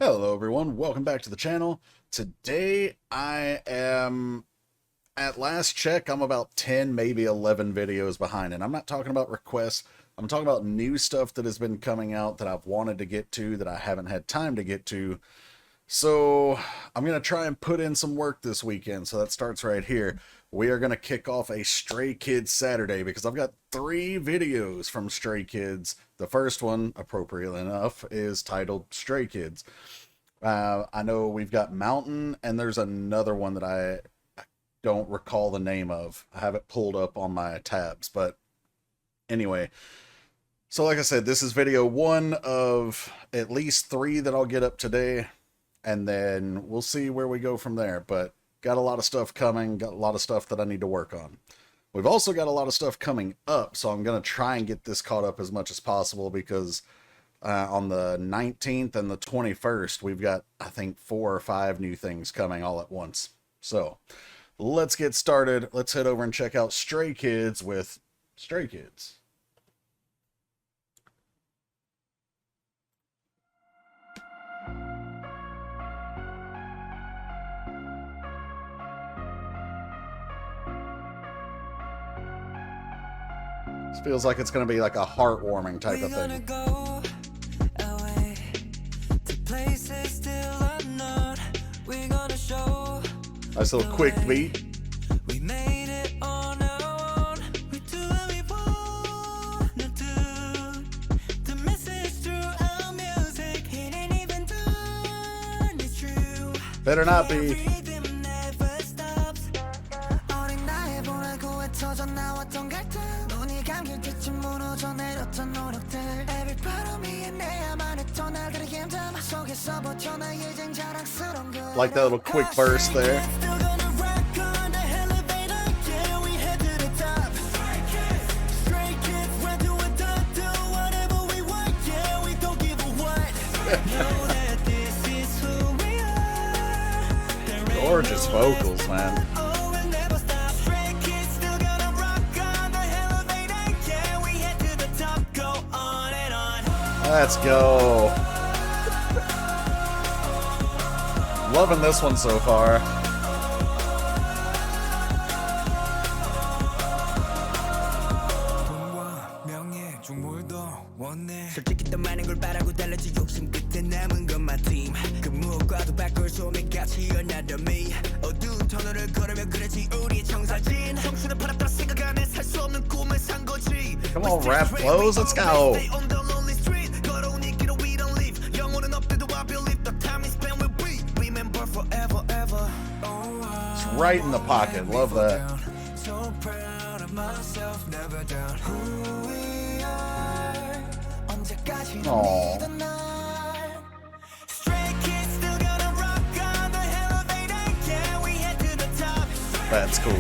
Hello everyone, welcome back to the channel. Today I am, at last check, I'm about 10, maybe 11 videos behind. And I'm not talking about requests, I'm talking about new stuff that has been coming out that I've wanted to get to that I haven't had time to get to. So I'm going to try and put in some work this weekend. So that starts right here. We are going to kick off a Stray Kids Saturday because I've got 3 videos from Stray Kids. The first one, appropriately enough, is titled Stray Kids. I know we've got Mountain, and there's another one that I don't recall the name of. I have it pulled up on my tabs, but anyway. So like I said, this is video 1 of at least 3 that I'll get up today, and then we'll see where we go from there. But got a lot of stuff coming, got a lot of stuff that I need to work on. We've also got a lot of stuff coming up, so I'm going to try and get this caught up as much as possible because on the 19th and the 21st, we've got, I think, 4 or 5 new things coming all at once. So let's get started. Let's head over and check out Stray Kids with Stray Kids. This feels like it's going to be like a heartwarming type of thing. Nice little quick beat. We made it on our own. We do what we wanna do. The message through our music, it ain't even done. It's true. Better not be. Like that little quick burst there. Gorgeous vocals, man. Let's go. Loving this one so far. Come on, rap flows, let's go. It's right in the pocket, love that. Aww. That's cool.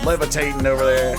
Levitating over there.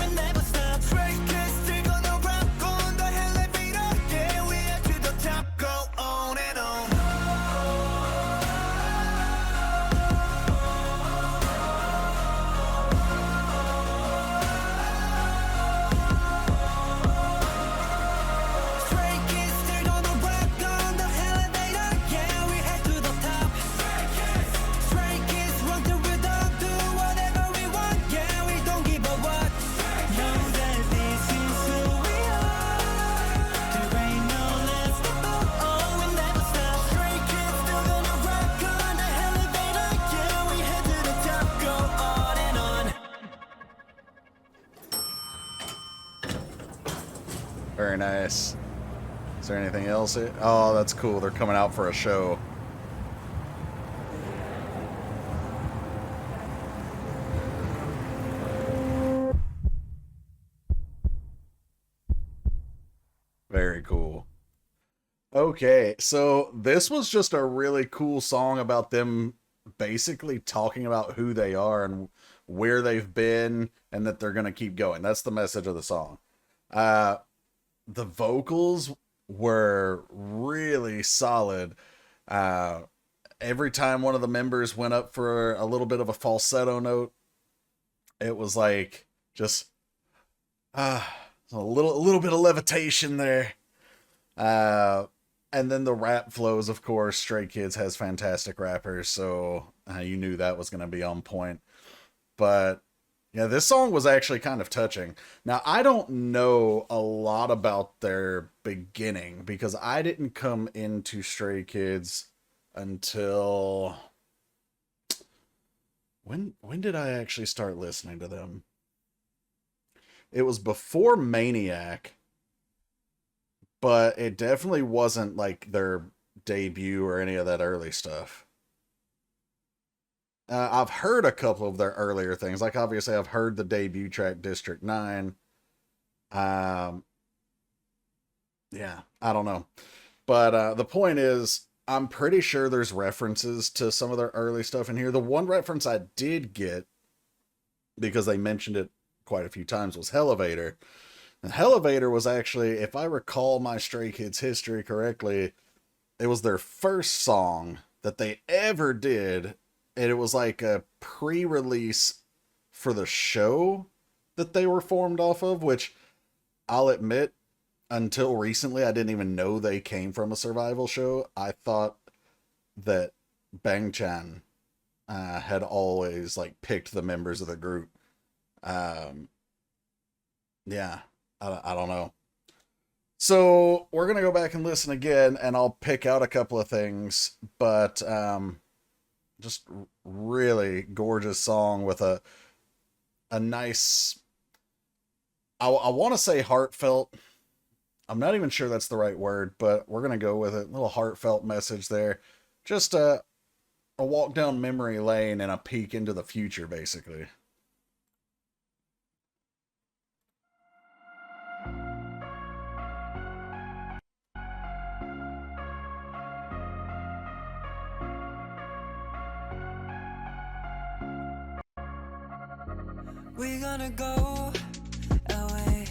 Very nice. Is there anything else? Oh, that's cool. They're coming out for a show. Very cool. Okay, so this was just a really cool song about them basically talking about who they are and where they've been and that they're going to keep going. That's the message of the song. The vocals were really solid. Every time one of the members went up for a little bit of a falsetto note, It was like just a little bit of levitation there. Uh, and then the rap flows, of course. Stray Kids has fantastic rappers, so you knew that was going to be on point. But yeah, this song was actually kind of touching. Now, I don't know a lot about their beginning because I didn't come into Stray Kids until when did I actually start listening to them? It was before Maniac, but it definitely wasn't like their debut or any of that early stuff. I've heard a couple of their earlier things. Like, obviously, I've heard the debut track, District 9. Um, yeah, I don't know. But the point is, I'm pretty sure there's references to some of their early stuff in here. The one reference I did get, because they mentioned it quite a few times, was Hellevator. And Hellevator was actually, if I recall my Stray Kids history correctly, it was their first song that they ever did, and it was like a pre-release for the show that they were formed off of, which I'll admit, until recently, I didn't even know they came from a survival show. I thought that Bangchan had always like picked the members of the group. Yeah, I don't know. So we're gonna go back and listen again, and I'll pick out a couple of things, but just really gorgeous song with a nice, I want to say heartfelt. I'm not even sure that's the right word, but we're gonna go with it. A little heartfelt message there. Just a walk down memory lane and a peek into the future, basically. We're gonna go away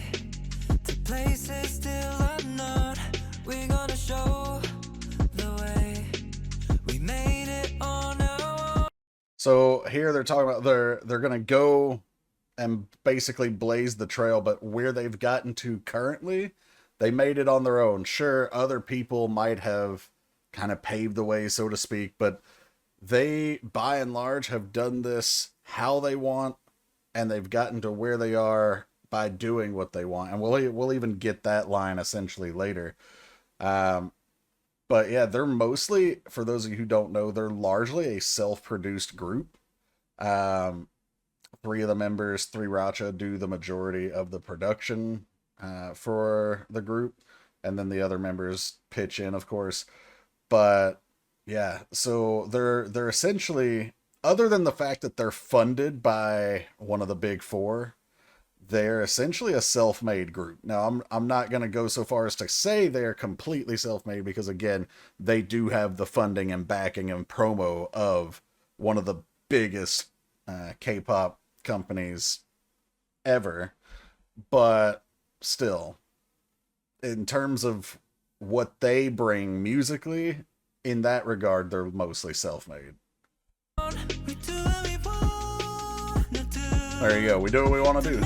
to places still unknown. We're gonna show the way. We made it on our own. So here they're talking about they're gonna go and basically blaze the trail, but where they've gotten to currently, they made it on their own. Sure, other people might have kind of paved the way, so to speak, but they, by and large, have done this how they want, and they've gotten to where they are by doing what they want. And we'll even get that line essentially later. But yeah, they're mostly, for those of you who don't know, they're largely a self-produced group. Three of the members, Three Racha, do the majority of the production for the group, and then the other members pitch in, of course. But yeah, so they're essentially, other than the fact that they're funded by one of the big four, they're essentially a self-made group. Now, I'm not going to go so far as to say they're completely self-made, because again, they do have the funding and backing and promo of one of the biggest K-pop companies ever. But still, in terms of what they bring musically, in that regard, they're mostly self-made. There you go. We do what we want to do.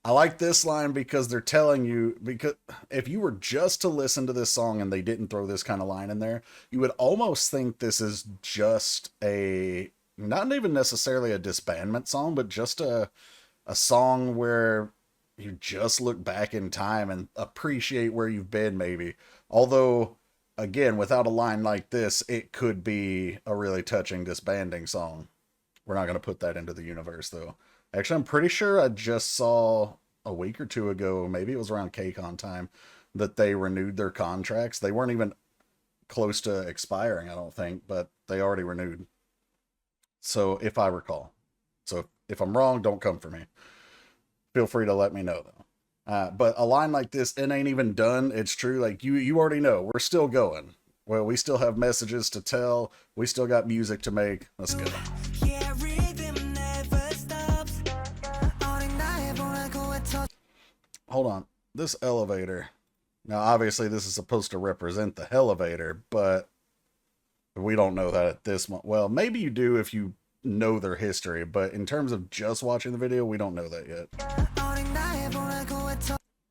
I like this line because they're telling you, because if you were just to listen to this song and they didn't throw this kind of line in there, you would almost think this is just a, not even necessarily a disbandment song, but just a song where you just look back in time and appreciate where you've been, maybe. Although, again, without a line like this, it could be a really touching disbanding song. We're not going to put that into the universe, though. Actually, I'm pretty sure I just saw a week or two ago, maybe it was around KCON time, that they renewed their contracts. They weren't even close to expiring, I don't think, but they already renewed. So, if I recall. So, if I'm wrong, don't come for me. Feel free to let me know, though. But a line like this, it ain't even done. It's true. Like, you already know. We're still going. Well, we still have messages to tell. We still got music to make. Let's go. Hold on. This elevator. Now, obviously, this is supposed to represent the elevator, but We don't know that at this moment. Well, maybe you do if you know their history, but in terms of just watching the video, we don't know that yet.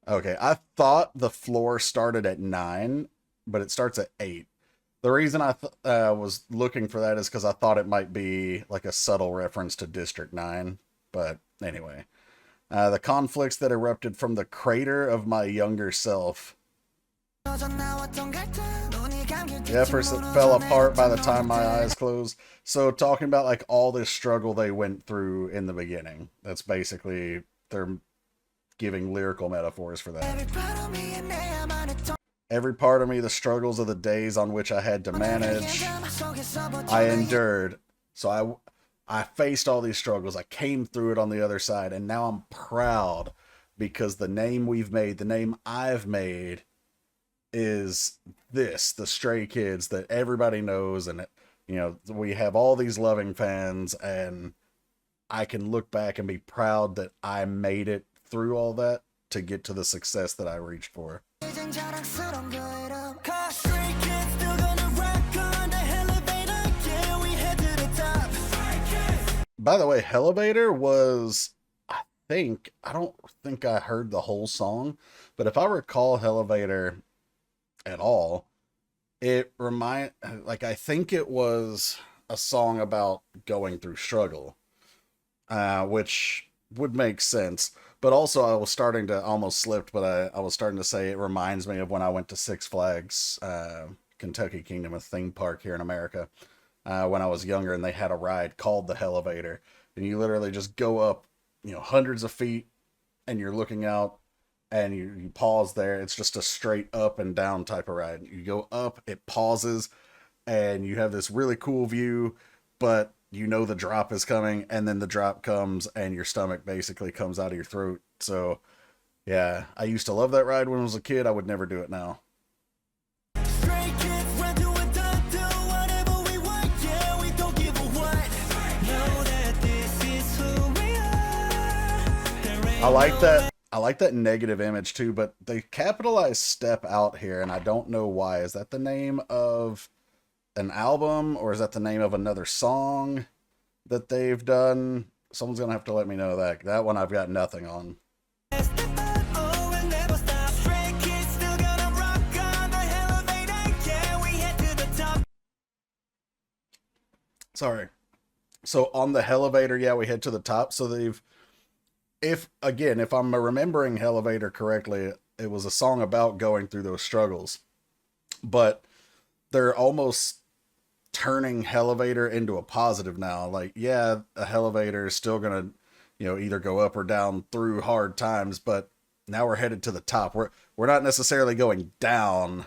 Okay, I thought the floor started at 9, but it starts at 8. The reason I was looking for that is because I thought it might be like a subtle reference to District 9. But anyway, the conflicts that erupted from the crater of my younger self. The efforts that fell apart by the time my eyes closed. So talking about like all this struggle they went through in the beginning. That's basically, they're giving lyrical metaphors for that. Every part of me, the struggles of the days on which I had to manage, I endured. So I faced all these struggles. I came through it on the other side, and now I'm proud because the name we've made, the name I've made, is this, the Stray Kids that everybody knows. And, you know, we have all these loving fans, and I can look back and be proud that I made it through all that to get to the success that I reached for. By the way, Elevator was, I don't think I heard the whole song, but if I recall Elevator at all, I think it was a song about going through struggle, which would make sense. But also I was starting to, almost slipped, but I was starting to say it reminds me of when I went to Six Flags, Kentucky Kingdom, a theme park here in America, when I was younger, and they had a ride called the Elevator, and you literally just go up, you know, hundreds of feet, and you're looking out, and you pause there. It's just a straight up and down type of ride. You go up, it pauses, and you have this really cool view, but you know the drop is coming, and then the drop comes, and your stomach basically comes out of your throat. So, yeah, I used to love that ride when I was a kid. I would never do it now. I like that negative image too, but they capitalized Step Out here, and I don't know why. Is that the name of an album, or is that the name of another song that they've done? Someone's gonna have to let me know that. That one I've got nothing on. Sorry. So on the Elevator, yeah, we head to the top. So they've, if I'm remembering Elevator correctly, it was a song about going through those struggles, but they're almost turning Elevator into a positive now. Like, yeah, a Elevator is still gonna, you know, either go up or down through hard times, but now we're headed to the top. We're not necessarily going down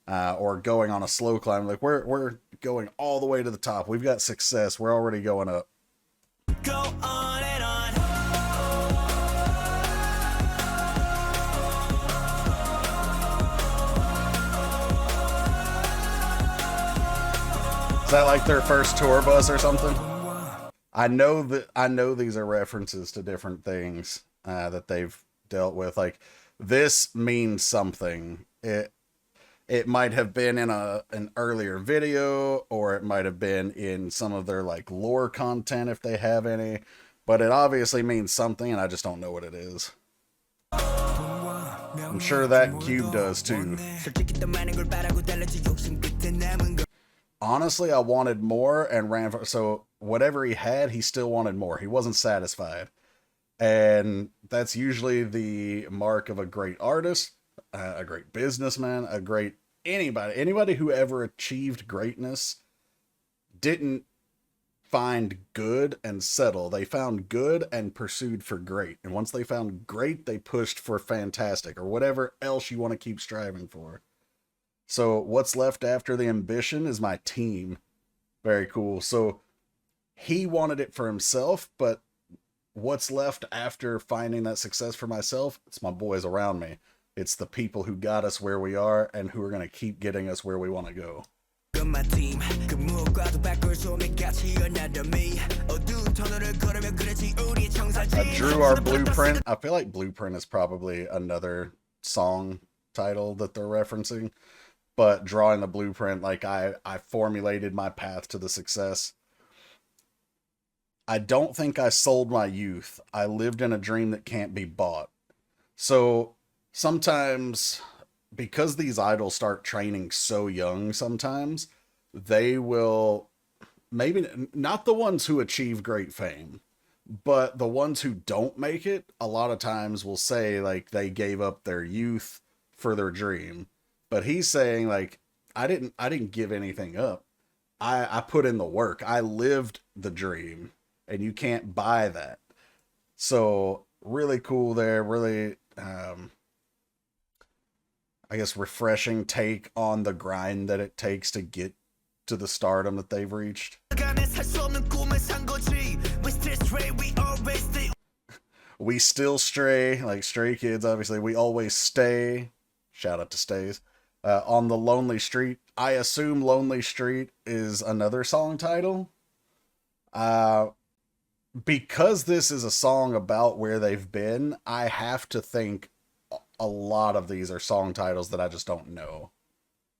or going on a slow climb. Like, we're going all the way to the top. We've got success. We're already going up. Go on and on. Is that like their first tour bus or something? I know these are references to different things that they've dealt with. Like, this means something. It might have been in an earlier video, or it might have been in some of their like lore content if they have any, but it obviously means something, and I just don't know what it is. I'm sure that Cube does too. Honestly, I wanted more and ran for, so whatever he had, he still wanted more. He wasn't satisfied. And that's usually the mark of a great artist, a great businessman, a great anybody who ever achieved greatness didn't find good and settle. They found good and pursued for great. And once they found great, they pushed for fantastic or whatever else you want to keep striving for. So what's left after the ambition is my team. Very cool. So he wanted it for himself, but what's left after finding that success for myself? It's my boys around me. It's the people who got us where we are and who are going to keep getting us where we want to go. I drew our blueprint. I feel like Blueprint is probably another song title that they're referencing. but drawing the blueprint, like I formulated my path to the success. I don't think I sold my youth. I lived in a dream that can't be bought. So sometimes, because these idols start training so young, sometimes they will, maybe not the ones who achieve great fame, but the ones who don't make it, a lot of times will say like they gave up their youth for their dream. But he's saying like, I didn't give anything up. I put in the work. I lived the dream, and you can't buy that. So really cool there. Really, I guess, refreshing take on the grind that it takes to get to the stardom that they've reached. We still stray, like Stray Kids, obviously. We always stay. Shout out to Stays. On the Lonely Street. I assume Lonely Street is another song title. Because this is a song about where they've been, I have to think a lot of these are song titles that I just don't know.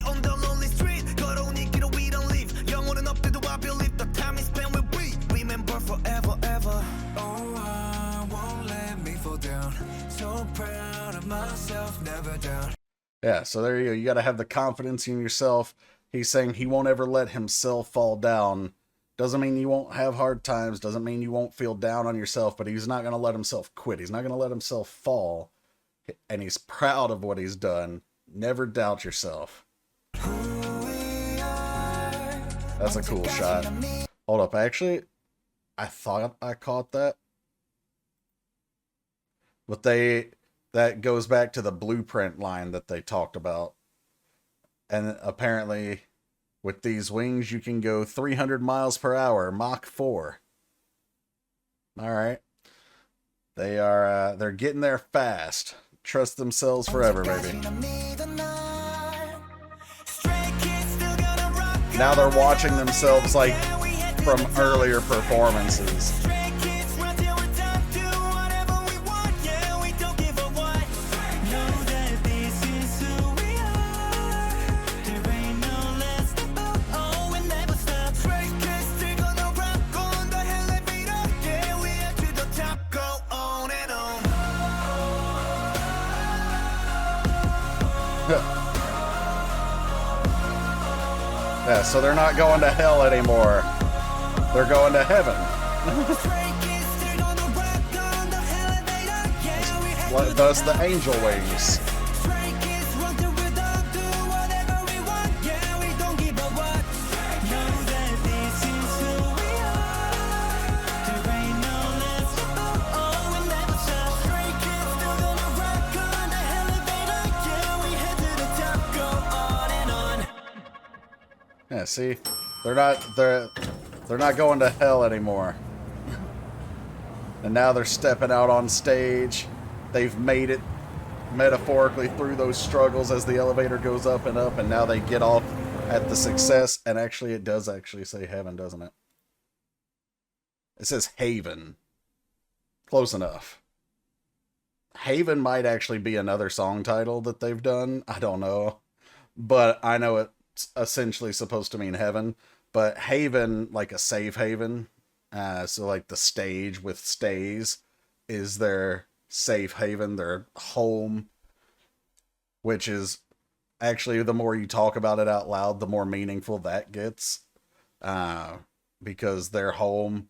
On the lonely street, we don't leave. Young up to the believe the time is spent with we remember forever, ever. Oh, I won't let me fall down. So proud of myself, never down. Yeah, so there you go. You got to have the confidence in yourself. He's saying he won't ever let himself fall down. Doesn't mean you won't have hard times. Doesn't mean you won't feel down on yourself, but he's not going to let himself quit. He's not going to let himself fall. And he's proud of what he's done. Never doubt yourself. That's a cool shot. Hold up, actually, I thought I caught that. But that goes back to the blueprint line that they talked about. And apparently, with these wings, you can go 300 miles per hour, Mach 4. All right. They're getting there fast. Trust themselves forever, baby. Now they're watching themselves like from earlier performances. Yeah, so they're not going to hell anymore. They're going to heaven. Thus the angel wings. Yeah, see, they're not going to hell anymore. And now they're stepping out on stage. They've made it metaphorically through those struggles as the elevator goes up, and now they get off at the success. And actually, it does actually say heaven, doesn't it? It says haven. Close enough. Haven might actually be another song title that they've done. I don't know. But I know it essentially supposed to mean heaven, but haven, like a safe haven, so like the stage with stays is their safe haven, their home, which is actually, the more you talk about it out loud, the more meaningful that gets, because their home,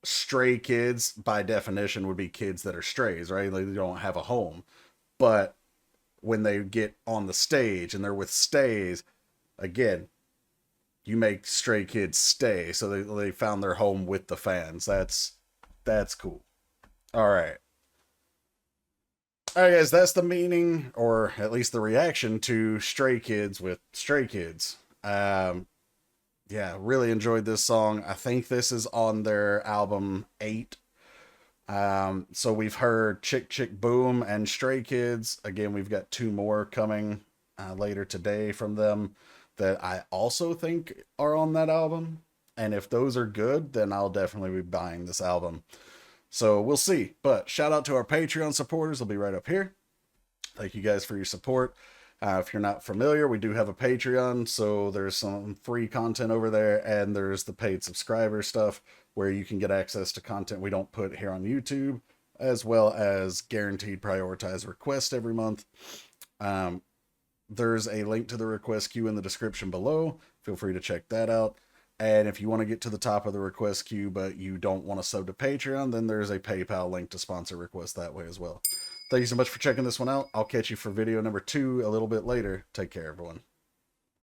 Stray Kids by definition would be kids that are strays, right? Like, they don't have a home. But when they get on the stage and they're with stays, again, you make Stray Kids stay, so they found their home with the fans. That's cool. All right, guys, that's the meaning, or at least the reaction to Stray Kids with Stray Kids. Yeah, really enjoyed this song. I think this is on their album 8. So we've heard Chick Chick Boom and Stray Kids. Again, we've got 2 more coming later today from them that I also think are on that album. And if those are good, then I'll definitely be buying this album. So we'll see. But shout out to our Patreon supporters. They'll be right up here. Thank you guys for your support. If you're not familiar, we do have a Patreon, so there's some free content over there, and there's the paid subscriber stuff where you can get access to content we don't put here on YouTube, as well as guaranteed prioritized requests every month. There's a link to the request queue in the description below. Feel free to check that out. And if you want to get to the top of the request queue, but you don't want to sub to Patreon, then there's a PayPal link to sponsor requests that way as well. Thank you so much for checking this one out. I'll catch you for video number 2 a little bit later. Take care, everyone.